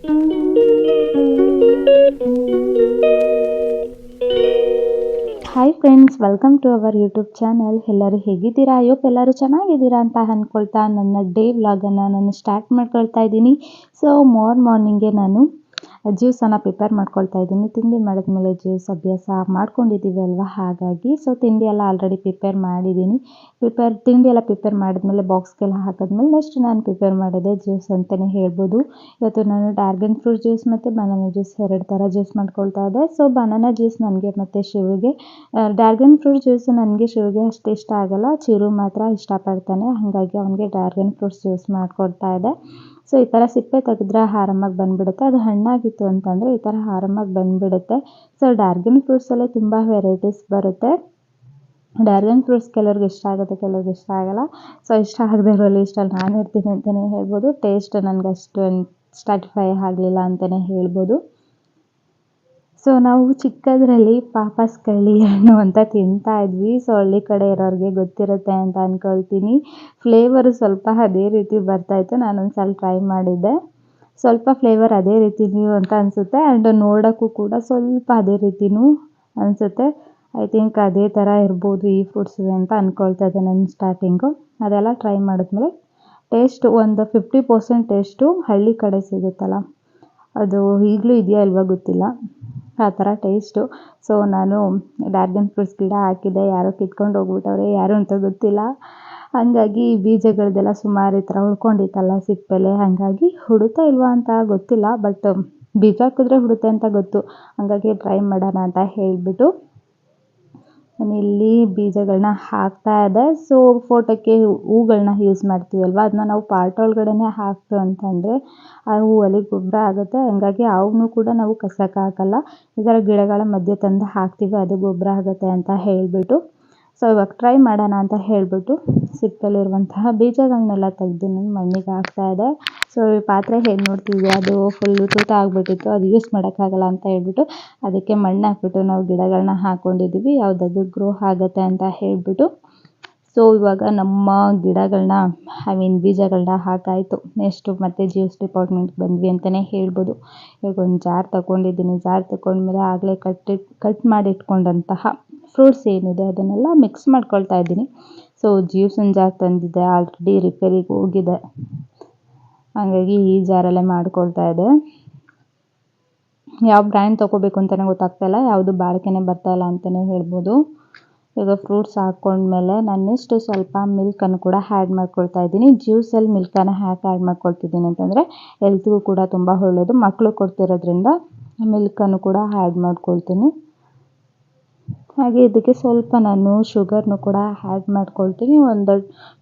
Hi friends, welcome to our YouTube channel. ಎಲ್ಲರೂ ಹೇಗಿದ್ದೀರಾ? ಅಯ್ಯೋಪ್ ಎಲ್ಲರೂ ಚೆನ್ನಾಗಿದ್ದೀರಾ ಅಂತ ಅಂದ್ಕೊಳ್ತಾ ನನ್ನ ಡೇ ವ್ಲಾಗನ್ನು ನಾನು ಸ್ಟಾರ್ಟ್ ಮಾಡ್ಕೊಳ್ತಾ ಇದ್ದೀನಿ. ಸೊ ಮಾರ್ನಿಂಗೆ ನಾನು ಜ್ಯೂಸನ್ನು ಪ್ರಿಪೇರ್ ಮಾಡ್ಕೊಳ್ತಾ ಇದ್ದೀನಿ. ತಿಂಡಿ ಮಾಡಿದ್ಮೇಲೆ ಜ್ಯೂಸ್ ಅಭ್ಯಾಸ ಮಾಡ್ಕೊಂಡಿದ್ದೀವಿ ಅಲ್ವಾ, ಹಾಗಾಗಿ ಸೊ ತಿಂಡಿ ಎಲ್ಲ ಆಲ್ರೆಡಿ ಪ್ರಿಪೇರ್ ಮಾಡಿದ್ದೀನಿ. ತಿಂಡಿ ಎಲ್ಲ ಪ್ರಿಪೇರ್ ಮಾಡಿದ್ಮೇಲೆ ಬಾಕ್ಸ್ಗೆಲ್ಲ ಹಾಕಿದ್ಮೇಲೆ ನೆಕ್ಸ್ಟ್ ನಾನು ಪ್ರಿಪೇರ್ ಮಾಡಿದೆ ಜ್ಯೂಸ್ ಅಂತಲೇ ಹೇಳ್ಬೋದು. ಇವತ್ತು ನಾನು ಡ್ರ್ಯಾಗನ್ ಫ್ರೂಟ್ ಜ್ಯೂಸ್ ಮತ್ತು ಬನಾನಾ ಜ್ಯೂಸ್ 2 ಥರ ಜ್ಯೂಸ್ ಮಾಡ್ಕೊಳ್ತಾ ಇದ್ದೆ. ಸೊ ಬನಾನಾ ಜ್ಯೂಸ್ ನನಗೆ ಮತ್ತು ಶಿವಿಗೆ, ಡ್ರ್ಯಾಗನ್ ಫ್ರೂಟ್ ಜ್ಯೂಸ್ ನನಗೆ ಶಿವಿಗೆ ಅಷ್ಟು ಇಷ್ಟ ಆಗಲ್ಲ, ಚಿರು ಮಾತ್ರ ಇಷ್ಟಪಡ್ತಾನೆ, ಹಾಗಾಗಿ ಅವನಿಗೆ ಡ್ರ್ಯಾಗನ್ ಫ್ರೂಟ್ಸ್ ಜ್ಯೂಸ್ ಮಾಡ್ಕೊಡ್ತಾ ಇದೆ. ಸೊ ಈ ಥರ ಸಿಪ್ಪೆ ತೆಗೆದ್ರೆ ಆರಾಮಾಗಿ ಬಂದುಬಿಡುತ್ತೆ. ಅದು ಹಣ್ಣಾಗಿತ್ತು ಅಂತಂದರೆ ಈ ಥರ ಆರಾಮಾಗಿ ಬಂದುಬಿಡುತ್ತೆ. ಸೊ ಡ್ರ್ಯಾಗನ್ ಫ್ರೂಟ್ಸಲ್ಲೇ ತುಂಬ ವೆರೈಟೀಸ್ ಬರುತ್ತೆ. ಡ್ರ್ಯಾಗನ್ ಫ್ರೂಟ್ಸ್ ಕೆಲವ್ರಿಗೆ ಇಷ್ಟ ಆಗುತ್ತೆ, ಕೆಲವ್ರಿಗೆ ಇಷ್ಟ ಆಗಲ್ಲ. ಸೊ ಇಷ್ಟ ಆಗದೆ ಇರೋಲ್ಲಿ ಇಷ್ಟಲ್ಲಿ ನಾನು ಇರ್ತೀನಿ ಅಂತಲೇ ಹೇಳ್ಬೋದು. ಟೇಸ್ಟ್ ನನಗೆ ಅಷ್ಟು ಸ್ಯಾಟಿಸ್ಫೈ ಆಗಲಿಲ್ಲ ಅಂತಲೇ ಹೇಳ್ಬೋದು. ಸೊ ನಾವು ಚಿಕ್ಕದ್ರಲ್ಲಿ ಪಾಪಸ್ ಕಳ್ಳಿ ಹಣ್ಣು ಅಂತ ತಿಂತಾ ಇದ್ವಿ. ಸೊ ಹಳ್ಳಿ ಕಡೆ ಇರೋರಿಗೆ ಗೊತ್ತಿರುತ್ತೆ ಅಂತ ಅಂದ್ಕೊಳ್ತೀನಿ. ಫ್ಲೇವರು ಸ್ವಲ್ಪ ಅದೇ ರೀತಿ ಬರ್ತಾಯಿತ್ತು. ನಾನೊಂದು ಸಲ ಟ್ರೈ ಮಾಡಿದ್ದೆ. ಸ್ವಲ್ಪ ಫ್ಲೇವರ್ ಅದೇ ರೀತಿನೂ ಅಂತ ಅನಿಸುತ್ತೆ, ಆ್ಯಂಡ್ ನೋಡೋಕ್ಕೂ ಕೂಡ ಸ್ವಲ್ಪ ಅದೇ ರೀತಿನೂ ಅನಿಸುತ್ತೆ. ಐ ಥಿಂಕ್ ಅದೇ ಥರ ಇರ್ಬೋದು ಈ ಫ್ರೂಟ್ಸ್ಗೆ ಅಂತ ಅಂದ್ಕೊಳ್ತಾ ಇದ್ದೆ ನಾನು ಸ್ಟಾರ್ಟಿಂಗು. ಅದೆಲ್ಲ ಟ್ರೈ ಮಾಡಿದ್ಮೇಲೆ ಟೇಸ್ಟ್ ಒಂದು 50% ಟೇಸ್ಟು ಹಳ್ಳಿ ಕಡೆ ಸಿಗುತ್ತಲ್ಲ, ಅದು ಈಗಲೂ ಇದೆಯಾ ಇಲ್ವಾ ಗೊತ್ತಿಲ್ಲ, ಆ ಥರ ಟೇಸ್ಟು. ಸೊ ನಾನು ಡ್ರ್ಯಾಗನ್ ಫ್ರೂಟ್ಸ್ ಗಿಡ ಹಾಕಿದ್ದೆ, ಯಾರೋ ಕಿತ್ಕೊಂಡು ಹೋಗ್ಬಿಟ್ಟವ್ರೆ, ಯಾರು ಅಂತ ಗೊತ್ತಿಲ್ಲ. ಹಾಗಾಗಿ ಬೀಜಗಳದ್ದೆಲ್ಲ ಸುಮಾರು ಈ ಥರ ಉಳ್ಕೊಂಡಿತ್ತಲ್ಲ ಸಿಪ್ಪೆಲೆ, ಹಾಗಾಗಿ ಹುಡುತಾ ಇಲ್ವಾ ಅಂತ ಗೊತ್ತಿಲ್ಲ, ಬಟ್ ಬೀಜ ಹಾಕಿದ್ರೆ ಹುಡುತ್ತೆ ಅಂತ ಗೊತ್ತು. ಹಾಗಾಗಿ ಟ್ರೈ ಮಾಡೋಣ ಅಂತ ಹೇಳಿಬಿಟ್ಟು ನಾನಿಲ್ಲಿ ಬೀಜಗಳನ್ನ ಹಾಕ್ತಾ ಇದ್ದೆ. ಸೊ ಫೋಟೋಕ್ಕೆ ಹೂಗಳನ್ನ ಯೂಸ್ ಮಾಡ್ತೀವಲ್ವ, ಅದನ್ನ ನಾವು ಪಾಟ್ ಒಳಗಡೆನೇ ಹಾಕ್ತು ಅಂತಂದರೆ ಆ ಹೂವಲ್ಲಿ ಗೊಬ್ಬರ ಆಗುತ್ತೆ. ಹಾಗಾಗಿ ಅವನು ಕೂಡ ನಾವು ಕಸಕ್ಕೆ ಹಾಕಲ್ಲ, ಈ ಥರ ಗಿಡಗಳ ಮಧ್ಯೆ ತಂದು ಹಾಕ್ತೀವಿ, ಅದು ಗೊಬ್ಬರ ಆಗುತ್ತೆ ಅಂತ ಹೇಳಿಬಿಟ್ಟು. ಸೊ ಇವಾಗ ಟ್ರೈ ಮಾಡೋಣ ಅಂತ ಹೇಳಿಬಿಟ್ಟು ಸಿಪ್ಪೆಲಿರುವಂತಹ ಬೀಜಗಳನ್ನೆಲ್ಲ ತೆಗೆದು ನಾನು ಮಣ್ಣಿಗೆ ಹಾಕ್ತಾಯಿದ್ದೆ. ಸೊ ಈ ಪಾತ್ರೆ ಹೇಗೆ ನೋಡ್ತೀವಿ ಅದು ಫುಲ್ಲು ತೂತ ಆಗಿಬಿಟ್ಟಿತ್ತು, ಅದು ಯೂಸ್ ಮಾಡೋಕ್ಕಾಗಲ್ಲ ಅಂತ ಹೇಳ್ಬಿಟ್ಟು ಅದಕ್ಕೆ ಮಣ್ಣು ಹಾಕ್ಬಿಟ್ಟು ನಾವು ಗಿಡಗಳನ್ನ ಹಾಕ್ಕೊಂಡಿದ್ದೀವಿ, ಯಾವುದಾದ್ರು ಗ್ರೋ ಆಗುತ್ತೆ ಅಂತ ಹೇಳಿಬಿಟ್ಟು. ಸೊ ಇವಾಗ ನಮ್ಮ ಗಿಡಗಳನ್ನ ಬೀಜಗಳನ್ನ ಹಾಕಾಯಿತು. ನೆಕ್ಸ್ಟು ಮತ್ತೆ ಜ್ಯೂಸ್ ಡಿಪಾರ್ಟ್ಮೆಂಟ್ಗೆ ಬಂದ್ವಿ ಅಂತಲೇ ಹೇಳ್ಬೋದು. ಈಗ ಒಂದು ಜಾರ್ ತೊಗೊಂಡಿದ್ದೀನಿ. ಜಾರ್ ತೊಗೊಂಡ್ಮೇಲೆ ಆಗಲೇ ಕಟ್ ಮಾಡಿ ಇಟ್ಕೊಂಡಂತಹ ಫ್ರೂಟ್ಸ್ ಏನಿದೆ ಅದನ್ನೆಲ್ಲ ಮಿಕ್ಸ್ ಮಾಡ್ಕೊಳ್ತಾ ಇದ್ದೀನಿ. ಸೊ ಜ್ಯೂಸಿನ ಜಾರ್ ತಂದಿದ್ದೆ, ಆಲ್ರೆಡಿ ರಿಪೇರಿಗೆ ಹೋಗಿದೆ, ಹಾಗಾಗಿ ಈ ಜಾರಲ್ಲೇ ಮಾಡ್ಕೊಳ್ತಾ ಇದೆ. ಯಾವ ಬ್ರ್ಯಾಂಡ್ ತೊಗೋಬೇಕು ಅಂತಲೇ ಗೊತ್ತಾಗ್ತಾಯಿಲ್ಲ, ಯಾವುದು ಬಾಳಿಕೆನೇ ಬರ್ತಾಯಿಲ್ಲ ಅಂತಲೇ ಹೇಳ್ಬೋದು. ಈಗ ಫ್ರೂಟ್ಸ್ ಹಾಕ್ಕೊಂಡ್ಮೇಲೆ ನಾನು ನೆಕ್ಸ್ಟ್ ಸ್ವಲ್ಪ ಮಿಲ್ಕನ್ನು ಕೂಡ ಆ್ಯಡ್ ಮಾಡ್ಕೊಳ್ತಾ ಇದ್ದೀನಿ. ಜ್ಯೂಸಲ್ಲಿ ಮಿಲ್ಕನ್ನು ಹ್ಯಾಕ್ ಆ್ಯಡ್ ಮಾಡ್ಕೊಳ್ತಿದ್ದೀನಿ ಅಂತಂದರೆ ಹೆಲ್ತ್ಗೂ ಕೂಡ ತುಂಬ ಒಳ್ಳೆಯದು. ಮಕ್ಕಳು ಕೊಡ್ತಿರೋದ್ರಿಂದ ಮಿಲ್ಕನ್ನು ಕೂಡ ಆ್ಯಡ್ ಮಾಡ್ಕೊಳ್ತೀನಿ. ಹಾಗೆ ಇದಕ್ಕೆ ಸ್ವಲ್ಪ ನಾನು ಶುಗರ್ನು ಕೂಡ ಆ್ಯಡ್ ಮಾಡ್ಕೊಳ್ತೀನಿ. ಒಂದು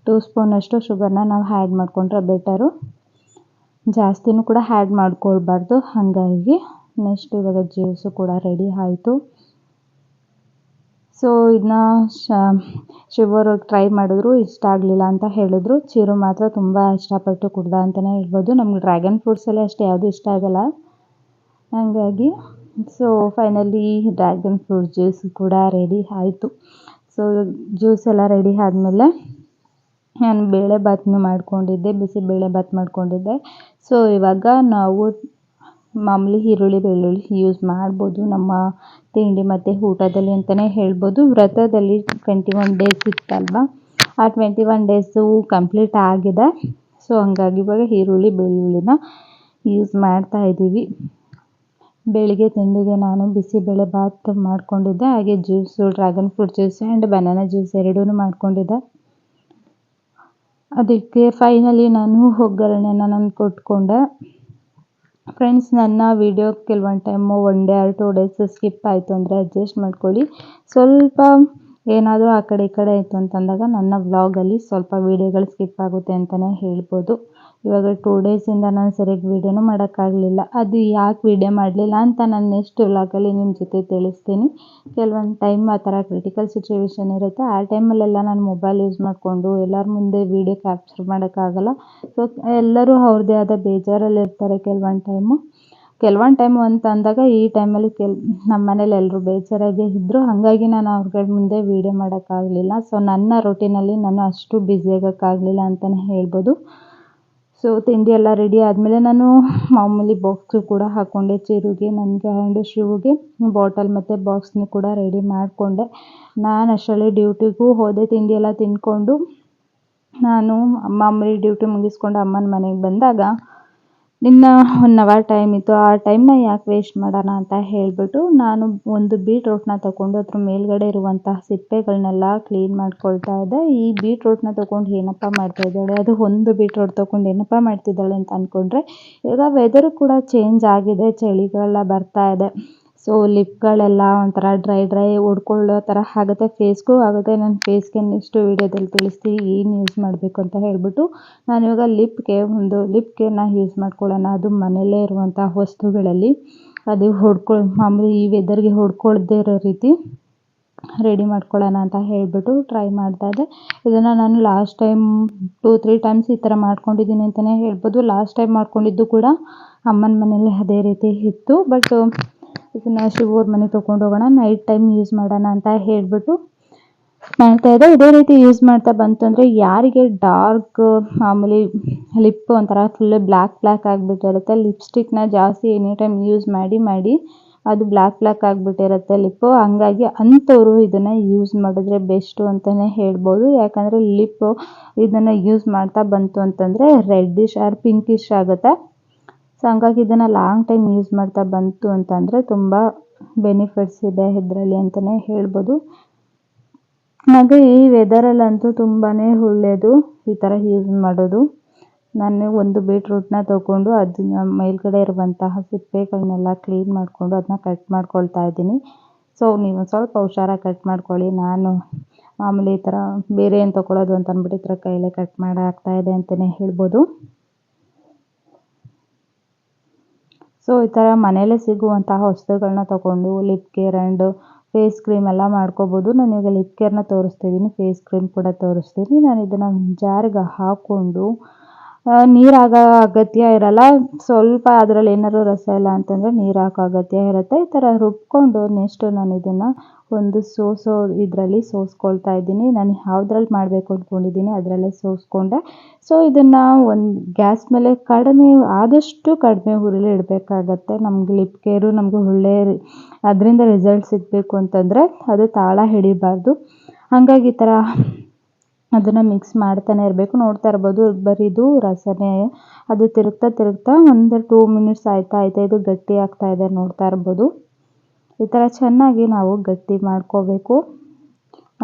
2 ಸ್ಪೂನಷ್ಟು ಶುಗರ್ನ ನಾವು ಆ್ಯಡ್ ಮಾಡಿಕೊಂಡ್ರೆ ಬೆಟರು, ಜಾಸ್ತಿನೂ ಕೂಡ ಆ್ಯಡ್ ಮಾಡ್ಕೊಳ್ಬಾರ್ದು. ಹಾಗಾಗಿ ನೆಕ್ಸ್ಟ್ ಇವಾಗ ಜ್ಯೂಸು ಕೂಡ ರೆಡಿ ಆಯಿತು. ಸೊ ಇದನ್ನ ಶಿವರು ಟ್ರೈ ಮಾಡಿದ್ರು, ಇಷ್ಟ ಆಗಲಿಲ್ಲ ಅಂತ ಹೇಳಿದ್ರು. ಚಿರು ಮಾತ್ರ ತುಂಬ ಇಷ್ಟಪಟ್ಟು ಕುಡ್ದ ಅಂತಲೇ ಹೇಳ್ಬೋದು. ನಮ್ಗೆ ಡ್ರ್ಯಾಗನ್ ಫ್ರೂಟ್ಸಲ್ಲೇ ಅಷ್ಟು ಯಾವುದು ಇಷ್ಟ ಆಗಲ್ಲ, ಹಾಗಾಗಿ so finally dragon fruit juice ಕೂಡ ರೆಡಿ ಆಯಿತು. ಸೊ ಜ್ಯೂಸ್ ಎಲ್ಲ ರೆಡಿ ಆದಮೇಲೆ ನಾನು ಬೇಳೆಭಾತನ್ನು ಮಾಡ್ಕೊಂಡಿದ್ದೆ, ಬಿಸಿ ಬೇಳೆಭಾತ್ ಮಾಡ್ಕೊಂಡಿದ್ದೆ. ಸೊ ಇವಾಗ ನಾವು ಮಾಮೂಲಿ ಈರುಳ್ಳಿ ಬೆಳ್ಳುಳ್ಳಿ ಯೂಸ್ ಮಾಡ್ಬೋದು ನಮ್ಮ ತಿಂಡಿ ಮತ್ತು ಊಟದಲ್ಲಿ ಅಂತಲೇ ಹೇಳ್ಬೋದು. ವ್ರತದಲ್ಲಿ 21 ಡೇಸ್ ಇತ್ತಲ್ವ, ಆ 21 ಡೇಸು ಕಂಪ್ಲೀಟ್ ಆಗಿದೆ. ಸೊ ಹಂಗಾಗಿ ಇವಾಗ ಈರುಳ್ಳಿ ಬೆಳ್ಳುಳ್ಳಿನ ಯೂಸ್ ಮಾಡ್ತಾಯಿದ್ದೀವಿ. ಬೆಳಿಗ್ಗೆ ತಿಂಡಿಗೆ ನಾನು ಬಿಸಿಬೇಳೆಭಾತ್ ಮಾಡ್ಕೊಂಡಿದ್ದೆ, ಹಾಗೆ juice dragon fruit juice and banana juice ಎರಡೂ ಮಾಡ್ಕೊಂಡಿದ್ದೆ. ಅದಕ್ಕೆ ಫೈನಲಿ ನಾನು ಒಗ್ಗರಣೆನ ನಾನು ಕೊಟ್ಕೊಂಡೆ. ಫ್ರೆಂಡ್ಸ್, ನನ್ನ ವೀಡಿಯೋ ಕೆಲವೊಂದು time 1 day or 2 days skip ಆಯಿತು ಅಂದರೆ ಅಡ್ಜಸ್ಟ್ ಮಾಡ್ಕೊಳ್ಳಿ. ಸ್ವಲ್ಪ ಏನಾದರೂ ಆ ಕಡೆ ಈ ಕಡೆ ಆಯಿತು ಅಂತಂದಾಗ ನನ್ನ ವ್ಲಾಗಲ್ಲಿ ಸ್ವಲ್ಪ ವೀಡಿಯೋಗಳು ಸ್ಕಿಪ್ ಆಗುತ್ತೆ ಅಂತಲೇ ಹೇಳ್ಬೋದು. ಇವಾಗ 2 ಡೇಸಿಂದ ನಾನು ಸರಿಯಾಗಿ ವೀಡಿಯೋನೂ ಮಾಡೋಕ್ಕಾಗಲಿಲ್ಲ. ಅದು ಯಾಕೆ ವೀಡಿಯೋ ಮಾಡಲಿಲ್ಲ ಅಂತ ನಾನು ನೆಕ್ಸ್ಟ್ ವ್ಲಾಗಲ್ಲಿ ನಿಮ್ಮ ಜೊತೆ ತಿಳಿಸ್ತೀನಿ. ಕೆಲವೊಂದು ಟೈಮ್ ಆ ಥರ ಕ್ರಿಟಿಕಲ್ ಸಿಚುವೇಶನ್ ಇರುತ್ತೆ, ಆ ಟೈಮಲ್ಲೆಲ್ಲ ನಾನು ಮೊಬೈಲ್ ಯೂಸ್ ಮಾಡಿಕೊಂಡು ಎಲ್ಲರ ಮುಂದೆ ವೀಡಿಯೋ ಕ್ಯಾಪ್ಚರ್ ಮಾಡೋಕ್ಕಾಗಲ್ಲ. ಸೊ ಎಲ್ಲರೂ ಅವ್ರದ್ದೇ ಆದ ಬೇಜಾರಲ್ಲಿರ್ತಾರೆ ಕೆಲವೊಂದು ಟೈಮು ಅಂತ ಅಂದಾಗ ಈ ಟೈಮಲ್ಲಿ ನಮ್ಮ ಮನೇಲಿ ಎಲ್ಲರೂ ಬೇಜಾರಾಗೇ ಇದ್ದರು, ಹಾಗಾಗಿ ನಾನು ಅವ್ರಗಳ ಮುಂದೆ ವೀಡಿಯೋ ಮಾಡೋಕ್ಕಾಗಲಿಲ್ಲ. ಸೊ ನನ್ನ ರೊಟೀನಲ್ಲಿ ನಾನು ಅಷ್ಟು ಬ್ಯುಸಿ ಆಗೋಕ್ಕಾಗಲಿಲ್ಲ ಅಂತಲೇ ಹೇಳ್ಬೋದು. ಸೊ ತಿಂಡಿ ಎಲ್ಲ ರೆಡಿ ಆದಮೇಲೆ ನಾನು ಮಾಮೂಲಿ ಬಾಕ್ಸು ಕೂಡ ಹಾಕ್ಕೊಂಡೆ ಚಿರುಗೆ ನನಗೆ ಆ್ಯಂಡ್ ಶಿವುಗೆ ಬಾಟಲ್ ಮತ್ತು ಬಾಕ್ಸ್ನ ಕೂಡ ರೆಡಿ ಮಾಡಿಕೊಂಡೆ. ನಾನು ಅಷ್ಟರಲ್ಲಿ ಡ್ಯೂಟಿಗೂ ಹೋದೆ. ತಿಂಡಿ ಎಲ್ಲ ತಿಂದ್ಕೊಂಡು ನಾನು ಮಾಮೂಲಿ ಡ್ಯೂಟಿ ಮುಗಿಸ್ಕೊಂಡು ಅಮ್ಮನ ಮನೆಗೆ ಬಂದಾಗ ಇನ್ನು 1 ಅವರ್ ಟೈಮ್ ಇತ್ತು. ಆ ಟೈಮ್ನ ಯಾಕೆ ವೇಸ್ಟ್ ಮಾಡೋಣ ಅಂತ ಹೇಳಿಬಿಟ್ಟು ನಾನು ಒಂದು ಬೀಟ್ರೂಟ್ನ ತೊಗೊಂಡು ಅದ್ರ ಮೇಲ್ಗಡೆ ಇರುವಂತಹ ಸಿಪ್ಪೆಗಳನ್ನೆಲ್ಲ ಕ್ಲೀನ್ ಮಾಡ್ಕೊಳ್ತಾ ಇದ್ದೆ. ಈ ಬೀಟ್ರೂಟ್ನ ತೊಗೊಂಡು ಏನಪ್ಪ ಮಾಡ್ತಾ ಇದ್ದಾಳೆ, ಅದು ಒಂದು ಬೀಟ್ರೂಟ್ ತೊಗೊಂಡು ಏನಪ್ಪ ಮಾಡ್ತಿದ್ದಾಳೆ ಅಂತ ಅಂದ್ಕೊಂಡ್ರೆ, ಈಗ ವೆದರು ಕೂಡ ಚೇಂಜ್ ಆಗಿದೆ, ಚಳಿಗೆಲ್ಲ ಬರ್ತಾ ಇದೆ. ಸೊ ಲಿಪ್ಗಳೆಲ್ಲ ಒಂಥರ ಡ್ರೈ ಹೊಡ್ಕೊಳ್ಳೋ ಥರ ಆಗುತ್ತೆ, ಫೇಸ್ಗೂ ಆಗುತ್ತೆ. ನಾನು ಫೇಸ್ಗೆ ನೆಕ್ಸ್ಟ್ ವೀಡಿಯೋದಲ್ಲಿ ತಿಳಿಸ್ತೀನಿ ಏನು ಯೂಸ್ ಮಾಡಬೇಕು ಅಂತ ಹೇಳಿಬಿಟ್ಟು ನಾನು ಇವಾಗ ಒಂದು ಲಿಪ್ ಕೇರ್ನ ಯೂಸ್ ಮಾಡ್ಕೊಳ್ಳೋಣ. ಅದು ಮನೆಯಲ್ಲೇ ಇರುವಂಥ ವಸ್ತುಗಳಲ್ಲಿ ಅದು ಮಾಮೂಲಿ ಈ ವೆದರ್ಗೆ ಹೊಡ್ಕೊಳ್ದೇ ಇರೋ ರೀತಿ ರೆಡಿ ಮಾಡ್ಕೊಳ್ಳೋಣ ಅಂತ ಹೇಳಿಬಿಟ್ಟು ಟ್ರೈ ಮಾಡ್ತಾ ಇದ್ದೆ. ಇದನ್ನು ನಾನು ಲಾಸ್ಟ್ ಟೈಮ್ 2-3 ಟೈಮ್ಸ್ ಈ ಥರ ಮಾಡ್ಕೊಂಡಿದ್ದೀನಿ ಅಂತಲೇ ಹೇಳ್ಬೋದು. ಲಾಸ್ಟ್ ಟೈಮ್ ಮಾಡ್ಕೊಂಡಿದ್ದು ಕೂಡ ಅಮ್ಮನ ಮನೇಲಿ ಅದೇ ರೀತಿ ಇತ್ತು. ಬಟ್ ಇದನ್ನು ಶಿವೂರ್ ಮನೆಗೆ ತೊಗೊಂಡು ಹೋಗೋಣ, ನೈಟ್ ಟೈಮ್ ಯೂಸ್ ಮಾಡೋಣ ಅಂತ ಹೇಳಿಬಿಟ್ಟು ಮಾಡ್ತಾಯಿದ್ದೆ. ಇದೇ ರೀತಿ ಯೂಸ್ ಮಾಡ್ತಾ ಬಂತು ಅಂದರೆ ಯಾರಿಗೆ ಡಾರ್ಕ್ ಮಾಮೂಲಿ ಲಿಪ್ ಒಂಥರ ಫುಲ್ ಬ್ಲ್ಯಾಕ್ ಆಗಿಬಿಟ್ಟಿರುತ್ತೆ, ಲಿಪ್ಸ್ಟಿಕ್ನ ಜಾಸ್ತಿ ಎನಿ ಟೈಮ್ ಯೂಸ್ ಮಾಡಿ ಅದು ಬ್ಲ್ಯಾಕ್ ಆಗಿಬಿಟ್ಟಿರುತ್ತೆ ಲಿಪ್ಪು, ಹಂಗಾಗಿ ಅಂಥವರು ಇದನ್ನು ಯೂಸ್ ಮಾಡಿದ್ರೆ ಬೆಸ್ಟು ಅಂತಲೇ ಹೇಳ್ಬೋದು. ಯಾಕಂದರೆ ಲಿಪ್ಪು ಇದನ್ನು ಯೂಸ್ ಮಾಡ್ತಾ ಬಂತು ಅಂತಂದರೆ ರೆಡ್ಡಿಶ್ ಆರ್ ಪಿಂಕಿಶ್ ಆಗುತ್ತೆ. ಸೊ ಹಂಗಾಗಿ ಇದನ್ನು ಲಾಂಗ್ ಟೈಮ್ ಯೂಸ್ ಮಾಡ್ತಾ ಬಂತು ಅಂತಂದರೆ ತುಂಬ ಬೆನಿಫಿಟ್ಸ್ ಇದೆ ಇದರಲ್ಲಿ ಅಂತಲೇ ಹೇಳ್ಬೋದು. ಹಾಗೆ ಈ ವೆದರಲ್ಲಂತೂ ತುಂಬಾ ಒಳ್ಳೆಯದು ಈ ಥರ ಯೂಸ್ ಮಾಡೋದು. ನಾನು ಒಂದು ಬೀಟ್ರೂಟ್ನ ತೊಗೊಂಡು ಅದನ್ನ ಮೇಲ್ಗಡೆ ಇರುವಂತಹ ಸಿಪ್ಪೆಗಳನ್ನೆಲ್ಲ ಕ್ಲೀನ್ ಮಾಡಿಕೊಂಡು ಅದನ್ನ ಕಟ್ ಮಾಡ್ಕೊಳ್ತಾ ಇದ್ದೀನಿ. ಸೊ ನೀವು ಸ್ವಲ್ಪ ಹುಷಾರಾಗಿ ಕಟ್ ಮಾಡ್ಕೊಳ್ಳಿ. ನಾನು ಮಾಮೂಲಿ ಈ ಥರ ಬೇರೆ ಏನು ತೊಗೊಳ್ಳೋದು ಅಂತ ಅಂದ್ಬಿಟ್ಟು ಈ ಥರ ಕೈಲೇ ಕಟ್ ಮಾಡಿ ಆಗ್ತಾಯಿದೆ ಅಂತಲೇ ಹೇಳ್ಬೋದು. ಸೊ ಈ ಥರ ಮನೆಯಲ್ಲೇ ಸಿಗುವಂತಹ ವಸ್ತುಗಳನ್ನ ತೊಗೊಂಡು lip care and face cream ಎಲ್ಲ ಮಾಡ್ಕೋಬೋದು. ನಾನು ಇವಾಗ ಲಿಪ್ ಕೇರ್ನ ತೋರಿಸ್ತಿದ್ದೀನಿ, ಫೇಸ್ ಕ್ರೀಮ್ ಕೂಡ ತೋರಿಸ್ತೀನಿ. ನಾನು ಇದನ್ನು ಜಾರಿಗೆ ಹಾಕ್ಕೊಂಡು ನೀರು ಹಾಕೋ ಅಗತ್ಯ ಇರಲ್ಲ, ಸ್ವಲ್ಪ ಅದರಲ್ಲಿ ಏನಾದ್ರು ರಸ ಇಲ್ಲ ಅಂತಂದರೆ ನೀರು ಹಾಕೋ ಅಗತ್ಯ ಇರುತ್ತೆ. ಈ ಥರ ರುಬ್ಕೊಂಡು ನೆಕ್ಸ್ಟ್ ನಾನು ಇದನ್ನು ಒಂದು ಇದರಲ್ಲಿ ಸೋಸ್ಕೊಳ್ತಾ ಇದ್ದೀನಿ. ನಾನು ಯಾವುದ್ರಲ್ಲಿ ಮಾಡಬೇಕು ಅಂದ್ಕೊಂಡಿದ್ದೀನಿ ಅದರಲ್ಲೇ ಸೋಸ್ಕೊಂಡೆ. ಸೊ ಇದನ್ನು ಒಂದು ಗ್ಯಾಸ್ ಮೇಲೆ ಆದಷ್ಟು ಕಡಿಮೆ ಉರಿಲಿ ಇಡಬೇಕಾಗತ್ತೆ. ನಮ್ಗೆ ಲಿಪ್ ಕೇರು ನಮಗೆ ಅದರಿಂದ ರಿಸಲ್ಟ್ ಸಿಗಬೇಕು ಅಂತಂದರೆ ಅದು ತಾಳ ಹಿಡಿಬಾರ್ದು. ಹಾಗಾಗಿ ಈ ಥರ ಅದನ್ನು ಮಿಕ್ಸ್ ಮಾಡ್ತಾನೆ ಇರಬೇಕು. ನೋಡ್ತಾ ಇರ್ಬೋದು ಬರೀದು ರಸನೇ, ಅದು ತಿರುಗ್ತಾ ಒಂದು 2 ಮಿನಿಟ್ಸ್ ಆಯ್ತಾ ಇದು ಗಟ್ಟಿ ಆಗ್ತಾ ಇದೆ ನೋಡ್ತಾ ಇರ್ಬೋದು. ಈ ಥರ ಚೆನ್ನಾಗಿ ನಾವು ಗಟ್ಟಿ ಮಾಡ್ಕೋಬೇಕು.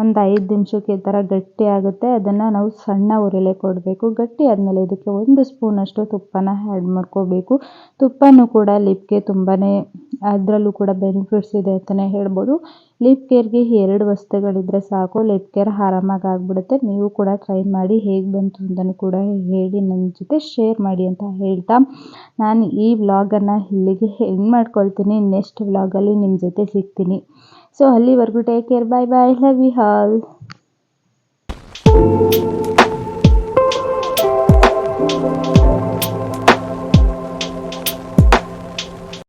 ಒಂದು 5 ನಿಮಿಷಕ್ಕೆ ಈ ಥರ ಗಟ್ಟಿ ಆಗುತ್ತೆ. ಅದನ್ನು ನಾವು ಸಣ್ಣ ಉರಿಲೇ ಕೊಡಬೇಕು. ಗಟ್ಟಿ ಆದಮೇಲೆ ಇದಕ್ಕೆ 1 ಸ್ಪೂನಷ್ಟು ತುಪ್ಪನ ಆ್ಯಡ್ ಮಾಡ್ಕೋಬೇಕು. ತುಪ್ಪನೂ ಕೂಡ ಲಿಪ್ಗೆ ತುಂಬಾ ಅದರಲ್ಲೂ ಕೂಡ ಬೆನಿಫಿಟ್ಸ್ ಇದೆ ಅಂತಲೇ ಹೇಳ್ಬೋದು. ಲಿಪ್ ಕೇರ್ಗೆ 2 ವಸ್ತುಗಳಿದ್ದರೆ ಸಾಕು, ಲಿಪ್ ಕೇರ್ ಆರಾಮಾಗಿ ಆಗಿಬಿಡುತ್ತೆ. ನೀವು ಕೂಡ ಟ್ರೈ ಮಾಡಿ, ಹೇಗೆ ಬಂತು ಅಂತಲೂ ಕೂಡ ಹೇಳಿ ನನ್ನ ಜೊತೆ ಶೇರ್ ಮಾಡಿ ಅಂತ ಹೇಳ್ತಾ ನಾನು ಈ ವ್ಲಾಗನ್ನು ಇಲ್ಲಿಗೆ ಎಂಡ್ ಮಾಡ್ಕೊಳ್ತೀನಿ. ನೆಕ್ಸ್ಟ್ ವ್ಲಾಗಲ್ಲಿ ನಿಮ್ಮ ಜೊತೆ ಸಿಗ್ತೀನಿ. ಸೊ ಅಲ್ಲಿವರೆಗೂ take care, bye, love you all.